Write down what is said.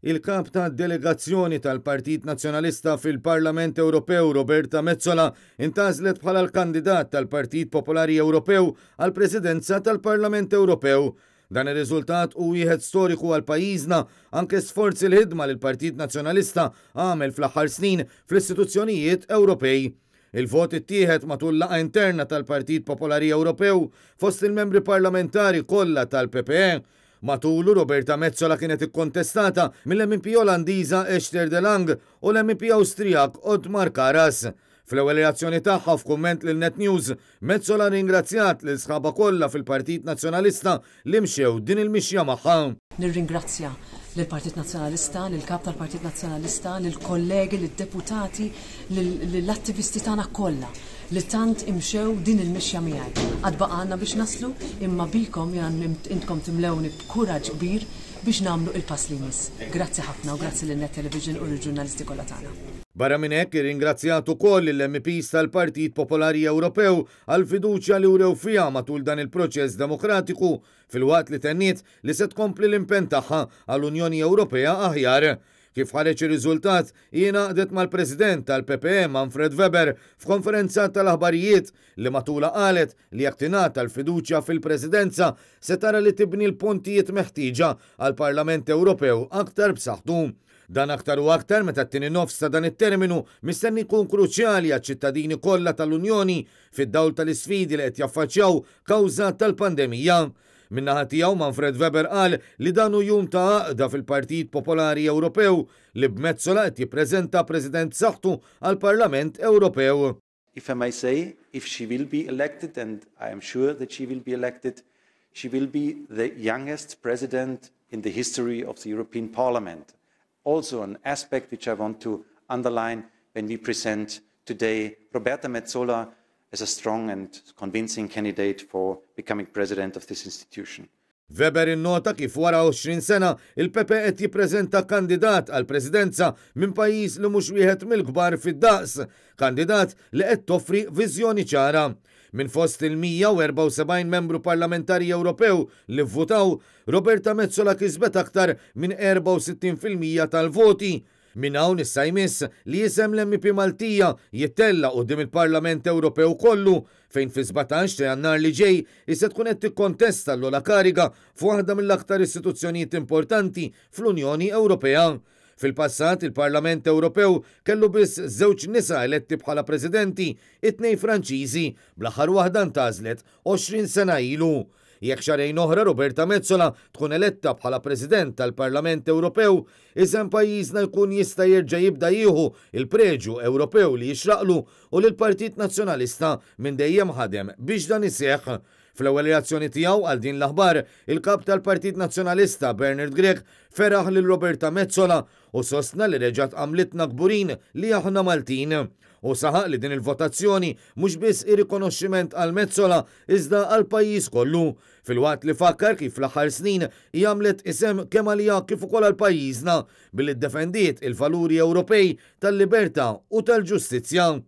Il-kap ta' delegazzjoni tal-Partit Nazzjonalista fil-Parlament Ewropew Roberta Metsola intażlet bħala l-kandidat tal-Partit Popolari Ewropew għall-Presidenza tal-Parlament Ewropew. Dan ir-riżultat u wieħed storiku għal pajjiżna anke sforzi l-ħidma li l-Partit Nazzjonalista għamel fl-aħħar snin fl-istituzzjonijiet Ewropej. Il-vot ittieħed matul laqgħa interna tal-Partit Popolari Ewropew fost il-membri parlamentari kollha tal-PPE. Matulu Roberta Metsola kienet ikkontestata mill-MP Olandiża Eszter de Lang u l-MP Awstrijak Othmar Karas. Fl-ewwel reazzjoni tagħha f'kumment lil Net News, Metsola ringrazzjat lil sħaba kollha fil-Partit Nazzjonalista li mxew din il-mixja magħha. Nirringrazzja lill-Partit Nazzjonalista, lill-Kap tal-Partit Nazzjonalista, lill-kollegi, lid-deputati, lill-attivisti tagħna kollha li tant imxew din il-mixja miegħi. Għad baqgħna biex naslu imma bikom intkom timlewni b'kuraġġ kbir biex nagħmlu il-pass li jmiss. Grazzi ħafna u grazzi lin-Net Television u lill-ġurnalisti kollha tagħna. Barra minn hekk irringrazzjat ukoll l-MPs tal-Partit Popolari Ewropew għal fiduċja li wrew fiha matul dan il-proċess demokratiku fil-waqt li tenniet li se tkompli l-impenn tagħha għall-Unjoni Ewropea aħjar. Kif ħareġ ir-riżultat, jiena qdet mal-President tal-PPE Manfred Weber f'konferenza tal-aħbarijiet li matula qalet li jekk tingħata l-fiduċja fil-Presidenza se tara li tibni l-pontijiet meħtieġa għall-Parlament Ewropew aktar b'saħħtu. Dan aktar u aktar meta t-tieni nofs ta' dan it-terminu mistenni jkun kruċjali għaċ-ċittadini kollha tal-Unjoni fid-dawl tal-isfidi li qed jaffaċċjaw kawża tal-pandemija. Min-naħa tiegħu Manfred Weber qal li dan hu jum ta' għaqda fil-Partit Popolari Ewropew li b'Metsola qed jippreżenta President saħħtu għall-Parlament Ewropew. If I may say, if she will be elected, and I am sure that she will be elected, she will be the youngest president in the history of the European Parliament. Also an aspect which I want to underline when we present today Roberta Metsola as a strong and convincing candidate for becoming president of this institution. Weber innota kif wara 20 sena il-PP qed jippreżenta kandidat għal presidenza minn pajjiż li mhux wieħed mill-kbar fid-daqs, kandidat li qed toffri viżjoni ċara. Minn fost il-174 membru parlamentari Ewropew li vvotaw, Roberta Metsola kisbet aktar minn 64% tal-voti. Min hawn issa jmiss li jisem l-MP Maltija jittella quddiem il-Parlament Ewropew kollu fejn fi 17 ta' Jannar li ġej se tkun qed tikkontesta l-ogħla kariga f'waħda mill-aktar istituzzjonijiet importanti fl-Unjoni Ewropea. Fil-passat il-Parlament Ewropew kellu biss żewġ nisa eletti bħala presidenti, it-tnejn Franċiżi, bl-aħħar waħda ntażlet 20 sena ilu. Jekk xarejn oħra Roberta Metsola tkun eletta bħala President tal-Parlament Ewropew, iżem pajjiżna jkun jista' jerġa' jibda jieħu il-preġu Ewropew li jixraqlu u lill Partit Nazzjonalista minn dejjem ħadem biex dan iseħħ. Fl-ewwel reazzjoni tiegħu għal din l-aħbar, il-kap tal-Partit Nazzjonalista Bernard Grech feraħ lil Roberta Metsola u sostna li reġgħet għamlitna kburin li aħna Maltin. U saħaq li din il-votazzjoni mhux biss ir-rikonoxximent għal Metsola iżda għal pajjiż kollu. Fil-waqt li fakkar kif fl-aħħar snin jagħmlet isem kemm għalija kif ukoll għal pajjiżna billi ddefendiet il-valuri Ewropej tal-libertà u tal-ġustizzja.